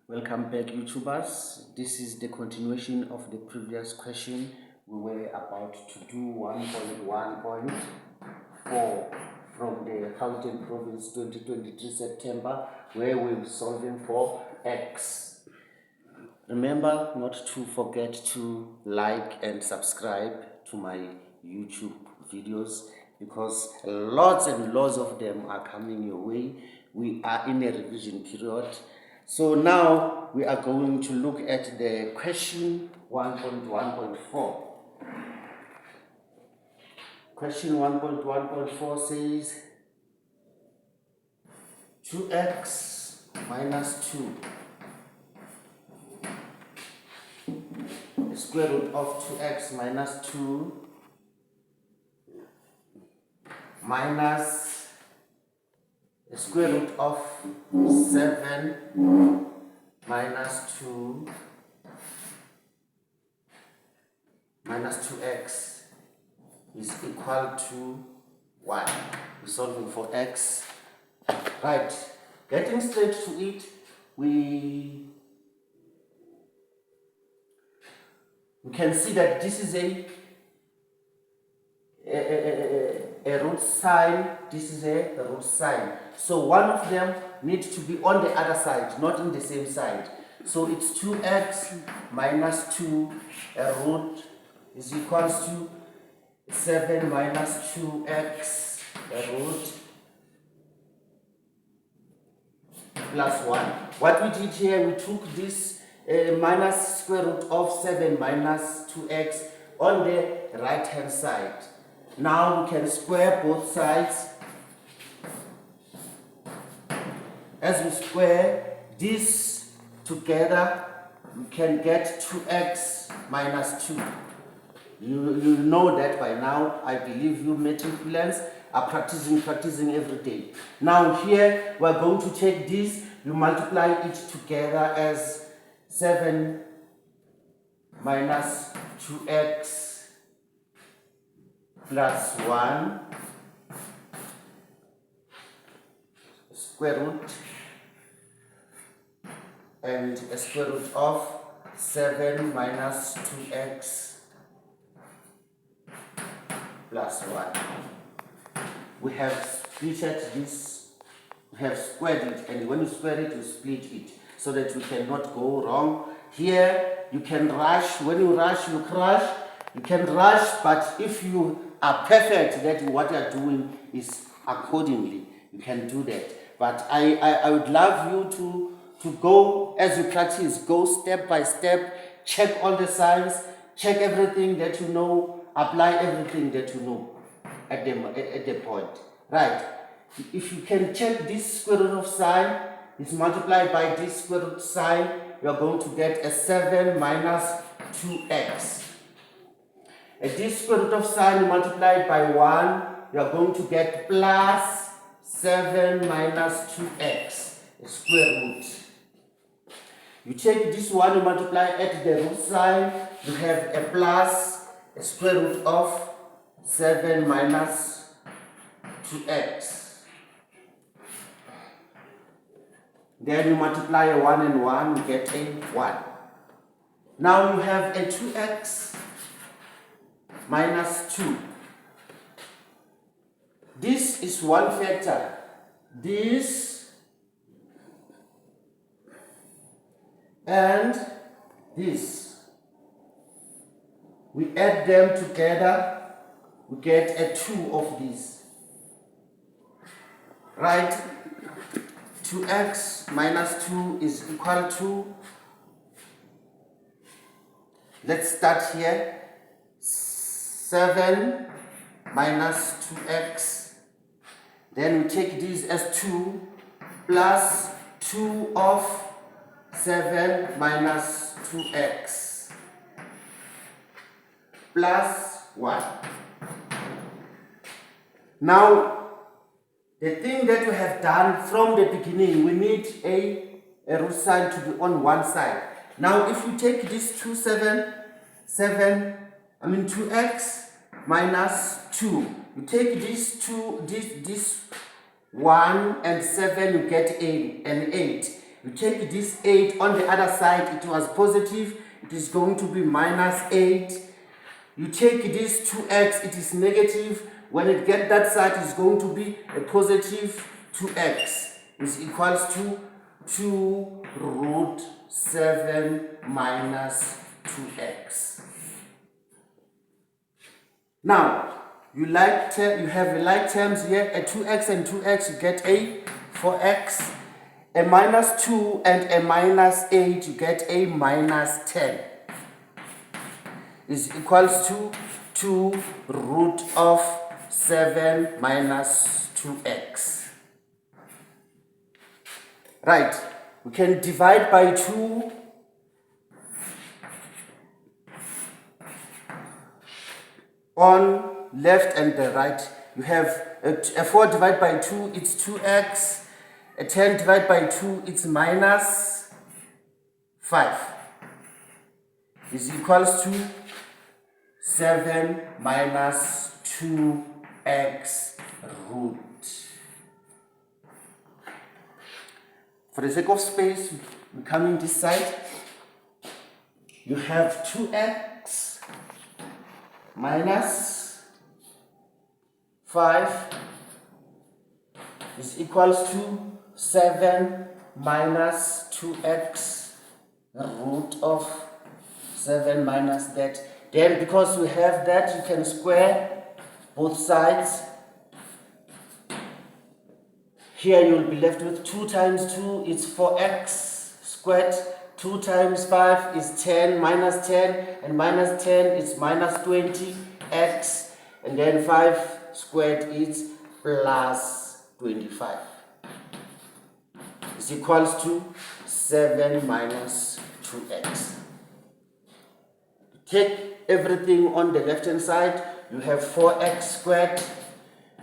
Welcome back, YouTubers. This is the continuation of the previous question. We were about to do 1.1.4 from the Gauteng Province 2023 September, where we're solving for x. Remember not to forget to like and subscribe to my YouTube videos because lots and lots of them are coming your way. We are in a revision period. So now we are going to look at the question 1.1.4. Question 1.1.4 says 2x minus 2. The square root of 2x minus 2 minus the square root of 7 minus 2 minus 2x is equal to 1. We're solving for x. Right, getting straight to it, we can see that this is a root sign, this is a root sign. So one of them needs to be on the other side, not in the same side. So it's 2x minus 2, a root is equals to 7 minus 2x, a root, plus 1. What we did here, we took this minus square root of 7 minus 2x on the right hand side. Now we can square both sides. As we square this together, we can get 2x minus 2. You know that by now. I believe you matriculants are practicing every day. Now here we are going to take this, you multiply it together as 7 minus 2x plus 1 square root and a square root of 7 minus 2x plus 1. We have splitted this, we have squared it, and when you square it, you split it so that you cannot go wrong. Here you can rush, when you rush, you crush. You can rush, but if you are perfect that what you are doing is accordingly, you can do that. But I would love you to go, as you practice, go step by step, check all the signs, check everything that you know, apply everything that you know at the point. Right. If you can check this square root of sign, is multiplied by this square root sign, you are going to get a 7 minus 2x. This square root of sign multiplied by 1, you are going to get plus 7 minus 2x, a square root. You take this one, you multiply at the root sign, you have a plus, a square root of 7 minus 2x. Then you multiply a 1 and 1, you get a 1. Now you have a 2x minus 2. This is one factor. This and this. We add them together, we get a 2 of these. Right? 2x minus 2 is equal to, let's start here, 7 minus 2x, then we take this as 2 plus 2 of 7 minus 2x plus 1. Now the thing that we have done from the beginning, we need a root sign to be on one side. Now if you take this 2x minus 2, you take this 2, this 1 and 7, you get an 8. You take this 8 on the other side, it was positive, it is going to be minus 8. You take this 2x, it is negative. When it gets that side, it's going to be a positive 2x. Is equals to 2 root 7 minus 2x. Now, you have like terms here, a 2x and 2x, you get a 4x. A minus 2 and a minus 8, you get a minus 10. Is equals to 2 root of 7 minus 2x. Right, we can divide by 2. On left and the right, you have a 4 divided by 2, it's 2x. A 10 divided by 2, it's minus 5. Is equals to 7 minus 2x root. For the sake of space, we come in this side. You have 2x minus 5 is equals to 7 minus 2x root of 7 minus that. Then because we have that, you can square both sides. Here you will be left with 2 times 2 is 4x squared. 2 times 5 is 10 minus 10, and minus 10 is minus 20x, and then 5 squared is plus 25. Is equals to 7 minus 2x. Take everything on the left hand side. You have 4x squared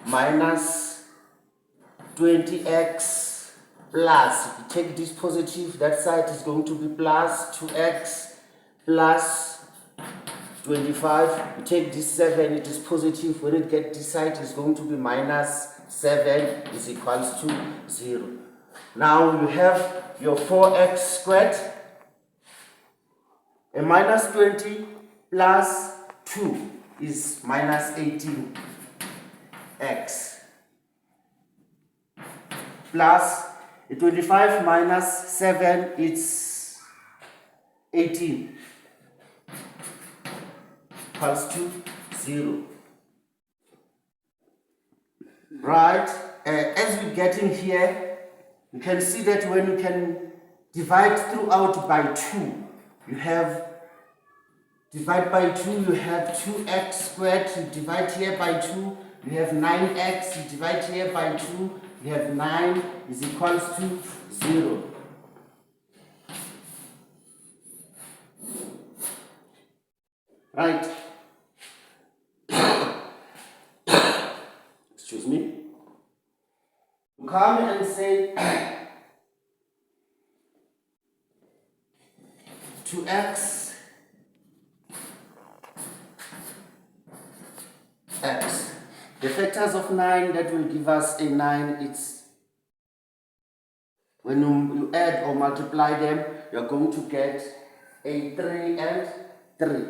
minus 20x plus, if you take this positive, that side is going to be plus 2x plus 25. You take this 7, it is positive. When it gets this side, it's going to be minus 7 is equals to 0. Now you have your 4x squared, a minus 20 plus 2 is minus 18x plus 25 minus 7 is 18 equals to 0. Right, as we get in here, you can see that when you can divide throughout by 2, you have divide by 2, you have 2x squared, you divide here by 2, you have 9x, you divide here by 2, you have 9 is equals to 0. Right. Excuse me. You come and say 2x x. The factors of 9 that will give us a 9, it's when you add or multiply them, you're going to get a 3 and 3.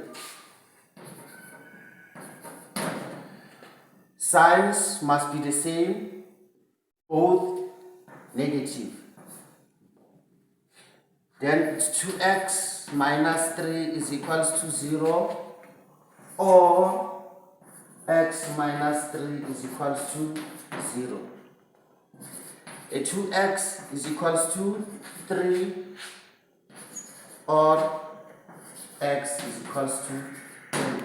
Signs must be the same, both negative. Then it's 2x minus 3 is equals to 0, or x minus 3 is equals to 0. A 2x is equals to 3, or x is equals to 3.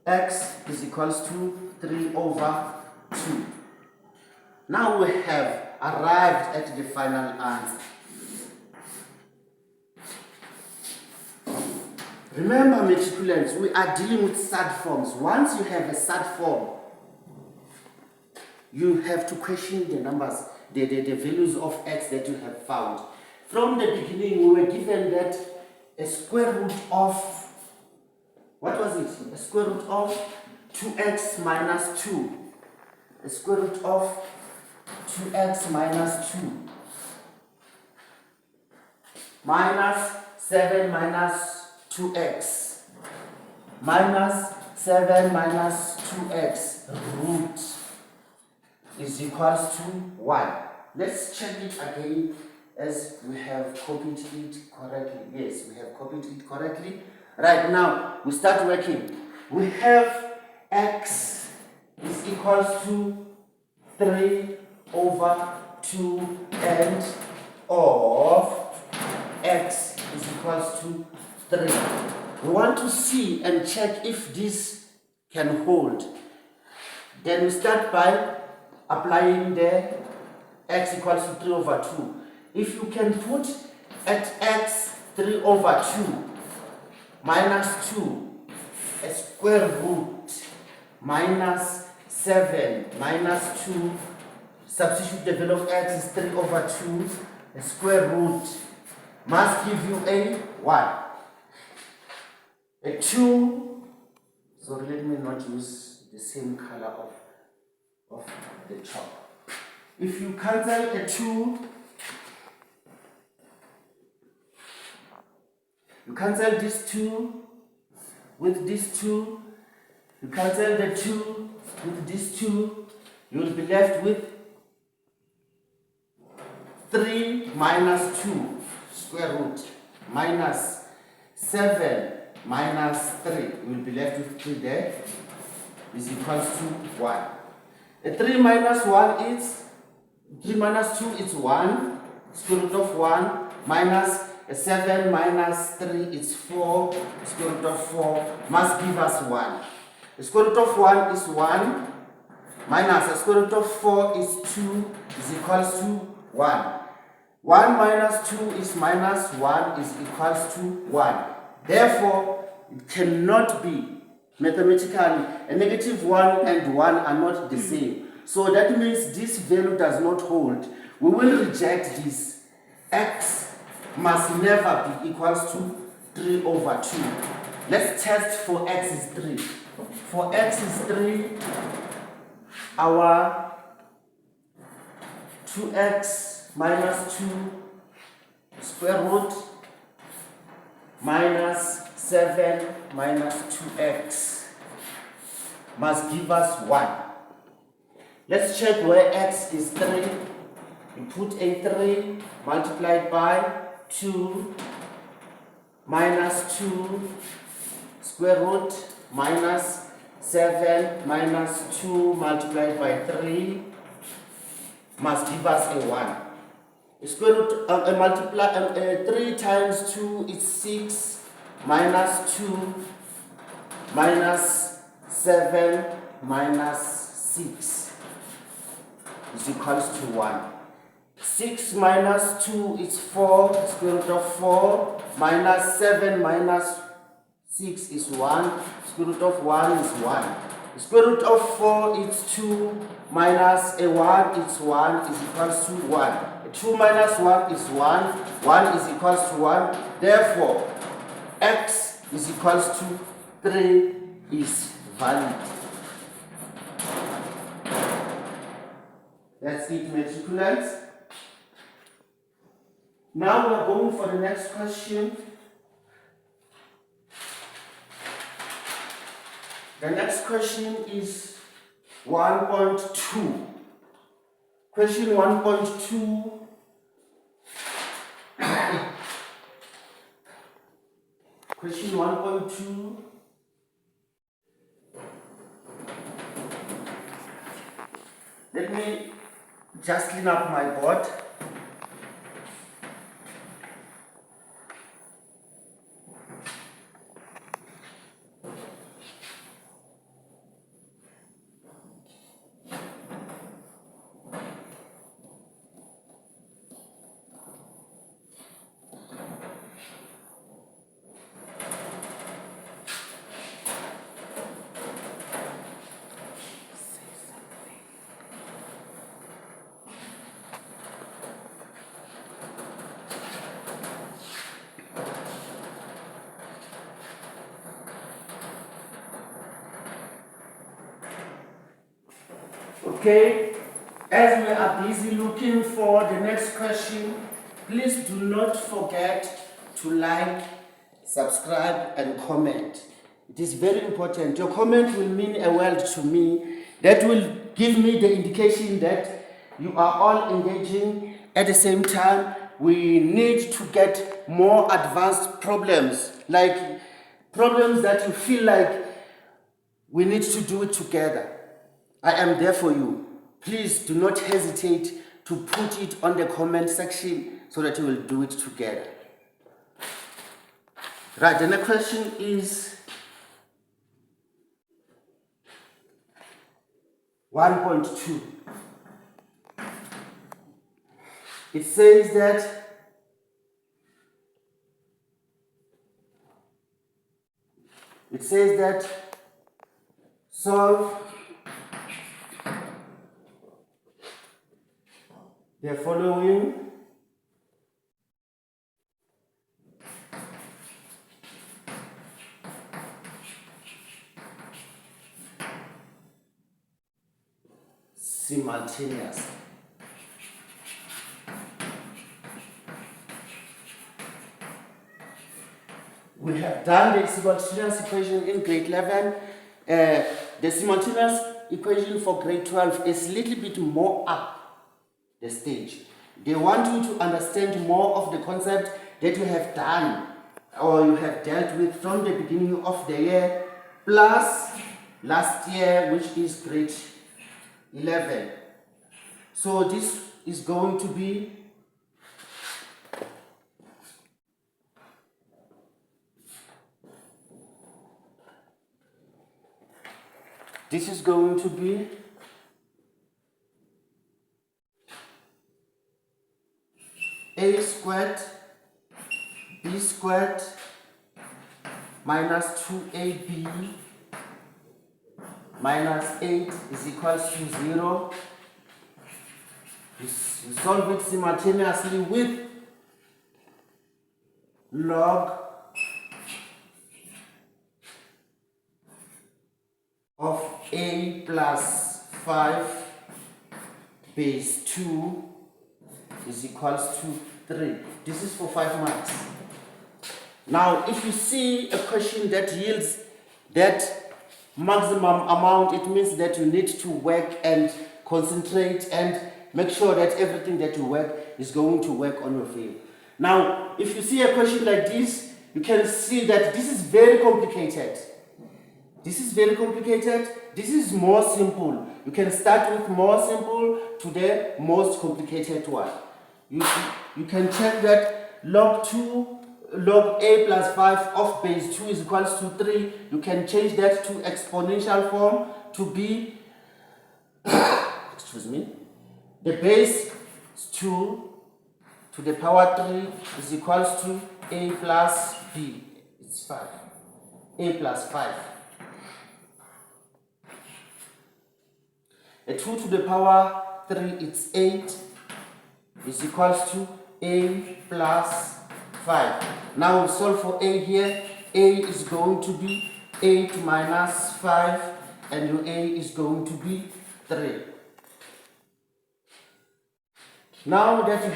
X is equals to 3 over 2. Now we have arrived at the final answer. Remember, matriculants, we are dealing with sad forms. Once you have a sad form, you have to question the numbers, the values of x that you have found. From the beginning, we were given that a square root of, what was it? A square root of 2x minus 2. A square root of 2x minus 2 minus 7 minus 2x minus 7 minus 2x root is equals to 1. Let's check it again as we have copied it correctly. Yes, we have copied it correctly. Right now, we start working. We have x is equals to 3 over 2 and of x is equals to 3. We want to see and check if this can hold. Then we start by applying the x equals to 3 over 2. If you can put at x 3 over 2 minus 2, a square root minus 7 minus 2, substitute the value of x is 3 over 2, a square root must give you a 1. A 2, sorry, let me not use the same color of the chalk. If you cancel a 2, you cancel this 2 with this 2, you cancel the 2 with this 2, you will be left with 3 minus 2 square root minus 7 minus 3. You will be left with 3 there is equals to 1. A 3 minus 1 is 3 minus 2 is 1, square root of 1 minus a 7 minus 3 is 4, square root of 4 must give us 1. The square root of 1 is 1 minus the square root of 4 is 2 is equals to 1. 1 minus 2 is minus 1 is equals to 1. Therefore, it cannot be mathematically a negative 1 and 1 are not the same. So that means this value does not hold. We will reject this. X must never be equals to 3 over 2. Let's test for x is 3. For x is 3, our 2x minus 2 square root minus 7 minus 2x must give us 1. Let's check where x is 3. You put a 3 multiplied by 2 minus 2 square root minus 7 minus 2 multiplied by 3 must give us a 1. Square root 3 times 2 is 6 minus 2 minus 7 minus 6 is equals to 1. 6 minus 2 is 4, square root of 4 minus 7 minus 6 is 1, square root of 1 is 1. The square root of 4 is 2 minus a 1 is 1 is equals to 1. 2 minus 1 is 1, 1 is equals to 1. Therefore, x is equals to 3 is valid. That's it, matriculants. Now we are going for the next question. The next question is 1.2. Question 1.2. Question 1.2. Let me just clean up my board. Okay, As we are busy looking for the next question, please do not forget to like, subscribe, and comment. It is very important. Your comment will mean a world to me. That will give me the indication that you are all engaging. At the same time, we need to get more advanced problems, like problems that you feel like we need to do it together. I am there for you. Please do not hesitate to put it on the comment section so that we will do it together. Right, the next question is 1.2. It says that solve the following simultaneously. We have done the simultaneous equation in grade 11. The simultaneous equation for grade 12 is a little bit more up the stage. They want you to understand more of the concept that you have done or you have dealt with from the beginning of the year plus last year, which is grade 11. So this is going to be a squared b squared minus 2ab minus 8 is equals to 0. You solve it simultaneously with log of a plus 5 base 2 is equals to 3. This is for 5 marks. Now, if you see a question that yields that maximum amount, it means that you need to work and concentrate and make sure that everything that you work is going to work on your favor. Now, if you see a question like this, you can see that this is very complicated. This is very complicated. This is more simple. You can start with more simple to the most complicated one. You can check that log a plus 5 of base 2 is equals to 3. You can change that to exponential form to be, excuse me, the base 2 to the power 3 is equals to a plus b. It's 5. A plus 5. A 2 to the power 3, it's 8, is equals to a plus 5. Now we solve for a here. A is going to be 8 minus 5, and your a is going to be 3. Now that you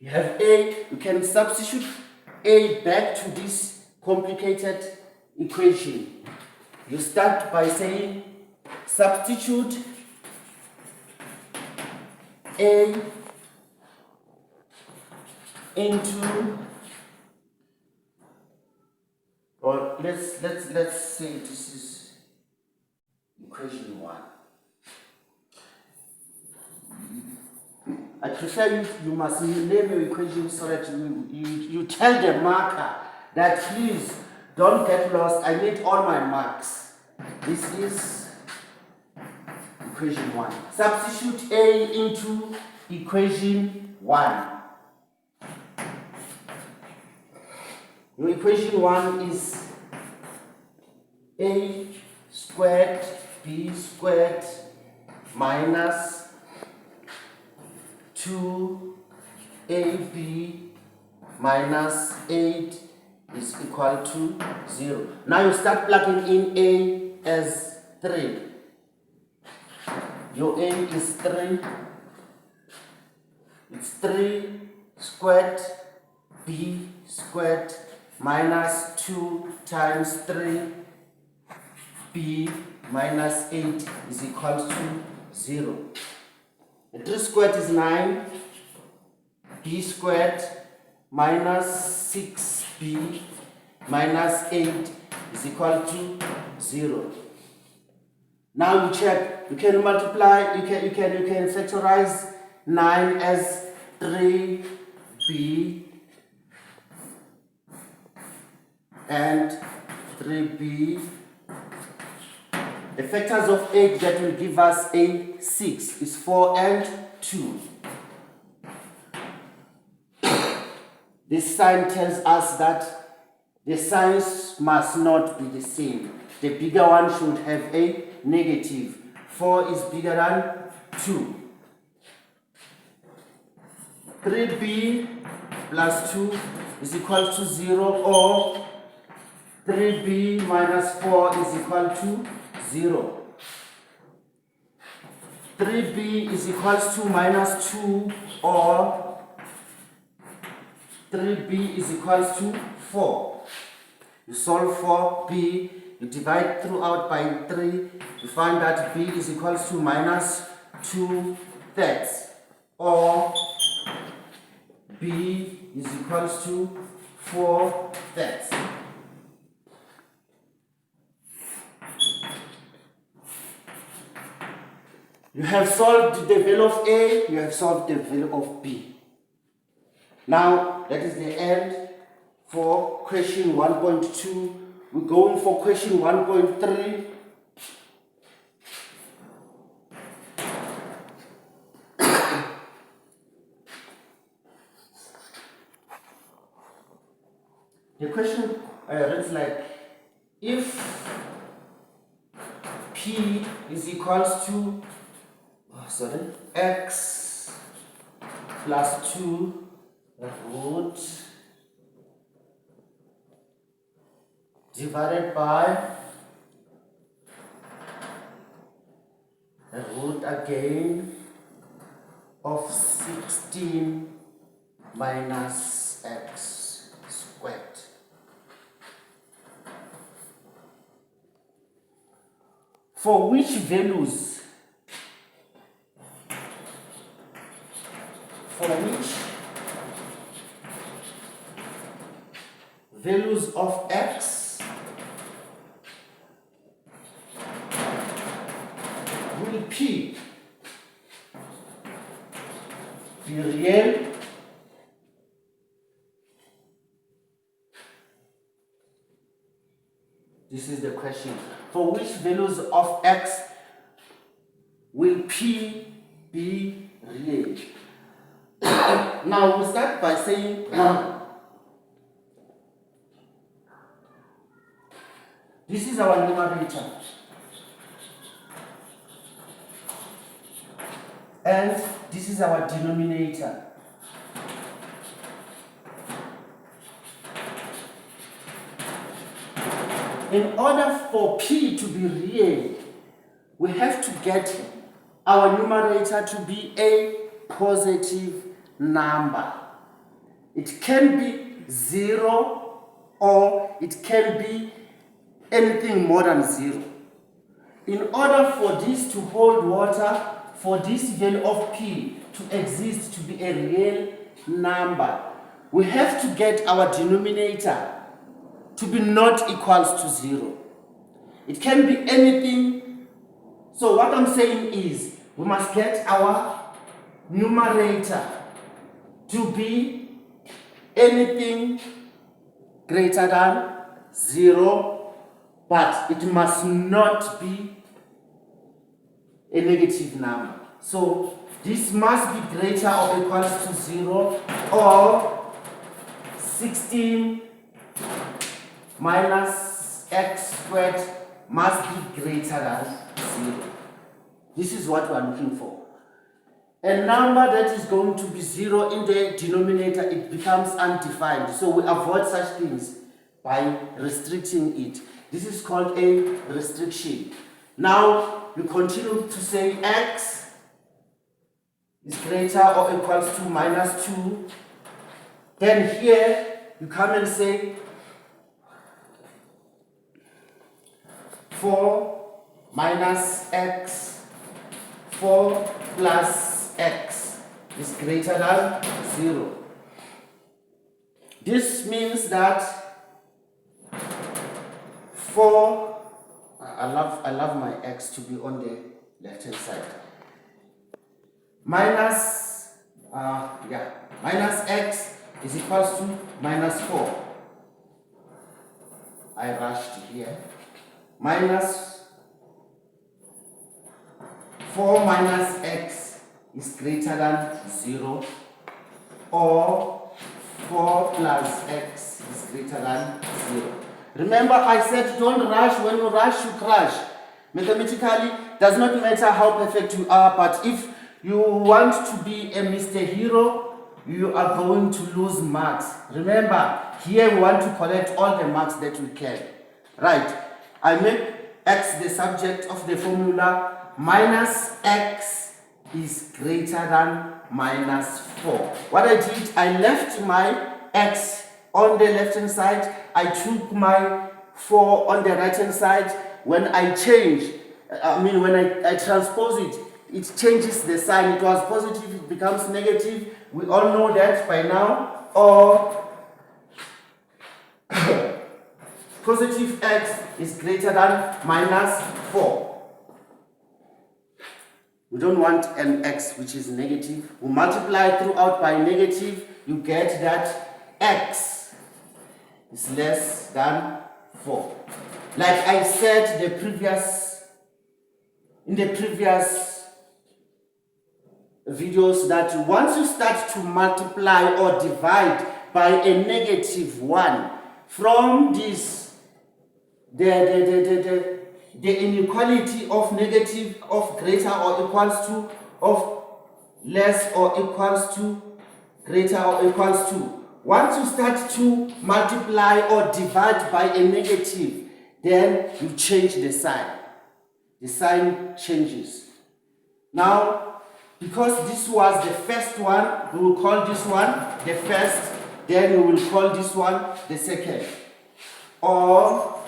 have a, you can substitute a back to this complicated equation. You start by saying substitute a into, or let's say this is equation 1. I prefer you must name your equation so that you tell the marker that please don't get lost, I need all my marks. This is equation 1. Substitute a into equation 1. Your equation 1 is a squared b squared minus 2ab minus 8 is equal to 0. Now you start plugging in A as 3. Your A is 3. It's 3 squared B squared minus 2 times 3B minus 8 is equal to 0. The 3 squared is 9. B squared minus 6B minus 8 is equal to 0. Now you check. You can multiply. You can factorize 9 as 3B and 3B. The factors of 8 that will give us a 6 is 4 and 2. This sign tells us that the signs must not be the same. The bigger one should have a negative. 4 is bigger than 2. 3B plus 2 is equal to 0, or 3B minus 4 is equal to 0. 3B is equal to minus 2, or 3B is equal to 4. You solve for B, you divide throughout by 3, you find that B is equal to minus 2/3, or B is equal to 4/3. You have solved the value of A, you have solved the value of B. Now, that is the end for question 1.2. We're going for question 1.3. The question reads like, if P is equals to x plus 2 root divided by root again of 16 minus x squared. For which values of x will P be real This is the question. For which values of x will P be real? Now we start by saying this is our numerator and this is our denominator. In order for P to be real, we have to get our numerator to be a positive number. It can be 0 or it can be anything more than 0. In order for this to hold water, for this value of P to exist, to be a real number, we have to get our denominator to be not equals to 0. It can be anything. So what I'm saying is we must get our numerator to be anything greater than 0, but it must not be a negative number. So this must be greater or equals to 0, or 16 minus x squared must be greater than 0. This is what we are looking for. A number that is going to be 0 in the denominator, it becomes undefined. So we avoid such things. by restricting it. This is called a restriction. Now you continue to say x is greater or equals to minus 2. Then here you come and say 4 minus x, 4 plus x is greater than 0. This means that 4, I love my x to be on the left hand side. Minus x is equals to minus 4. I rushed here. Minus 4 minus x is greater than 0, or 4 plus x is greater than 0. Remember, I said don't rush. When you rush, you crash. Mathematically, does not matter how perfect you are, but if you want to be a Mr. Hero, you are going to lose marks. Remember, here we want to collect all the marks that we can. Right, I make x the subject of the formula. Minus x is greater than minus 4. What I did, I left my x on the left hand side. I took my 4 on the right hand side. When I change, when I transpose it, it changes the sign. It was positive, it becomes negative. We all know that by now. Or positive x is greater than minus 4. We don't want an x which is negative. We multiply throughout by negative. You get that x is less than 4. Like I said in the previous videos, that once you start to multiply or divide by a negative 1, from this, the inequality of negative, of greater or equals to, of less or equals to, greater or equals to. Once you start to multiply or divide by a negative, then you change the sign. The sign changes. Now, because this was the first one, we will call this one the first, then we will call this one the second. Or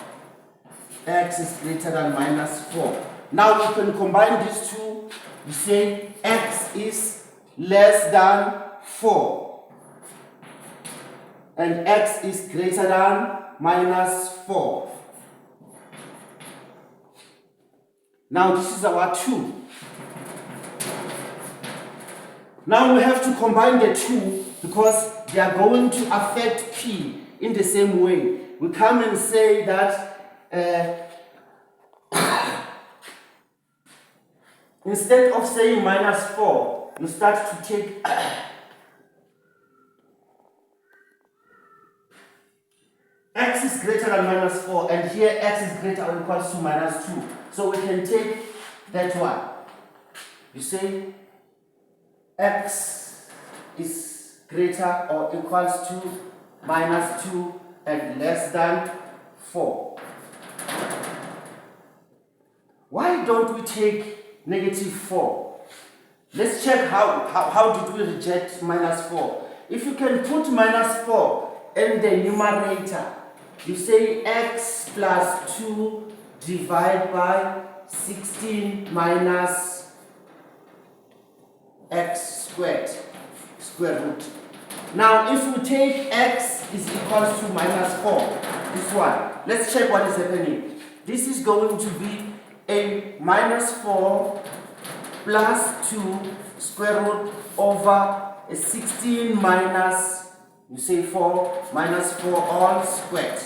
x is greater than minus 4. Now you can combine these two. You say x is less than 4. And x is greater than minus 4. Now this is our 2. Now we have to combine the 2 because they are going to affect p in the same way. We come and say that instead of saying minus 4, you start to take x is greater than minus 4, and here x is greater or equals to minus 2. So we can take that one. You say x is greater or equals to minus 2 and less than 4. Why don't we take negative 4? Let's check how did we reject minus 4. If you can put minus 4 in the numerator, you say x plus 2 divided by 16 minus x squared, square root. Now if we take x is equals to minus 4, this one, let's check what is happening. This is going to be a minus 4 plus 2 square root over a 16 minus, you say 4 minus 4 all squared.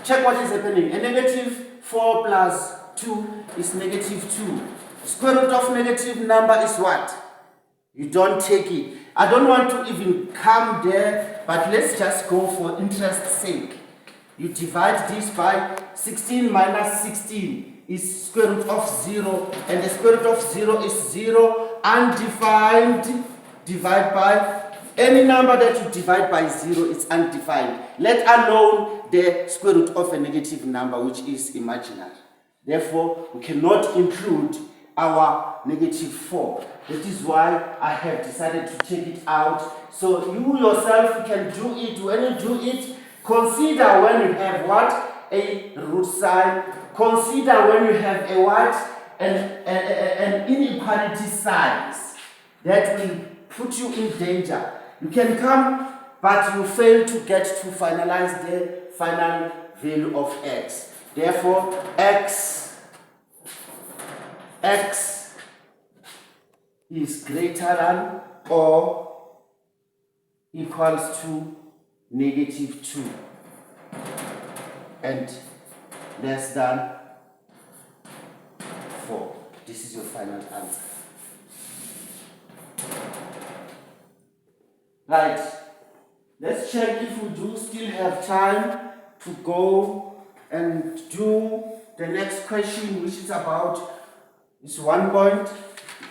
Check what is happening. A negative 4 plus 2 is negative 2. Square root of negative number is what? You don't take it. I don't want to even come there, but let's just go for interest's sake. You divide this by 16 minus 16 is square root of 0, and the square root of 0 is 0, undefined, divide by Any number that you divide by 0 is undefined, let alone the square root of a negative number, which is imaginary. Therefore, we cannot include our negative 4. That is why I have decided to take it out. So you yourself can do it. When you do it, consider when you have what? A root sign. Consider when you have a what? An inequality signs. That will put you in danger. You can come, but you fail to get to finalize the final value of x. Therefore, x is greater than or equals to negative 2 and less than 4. This is your final answer. Right, let's check if we do still have time to go and do the next question, which is about this 1 point.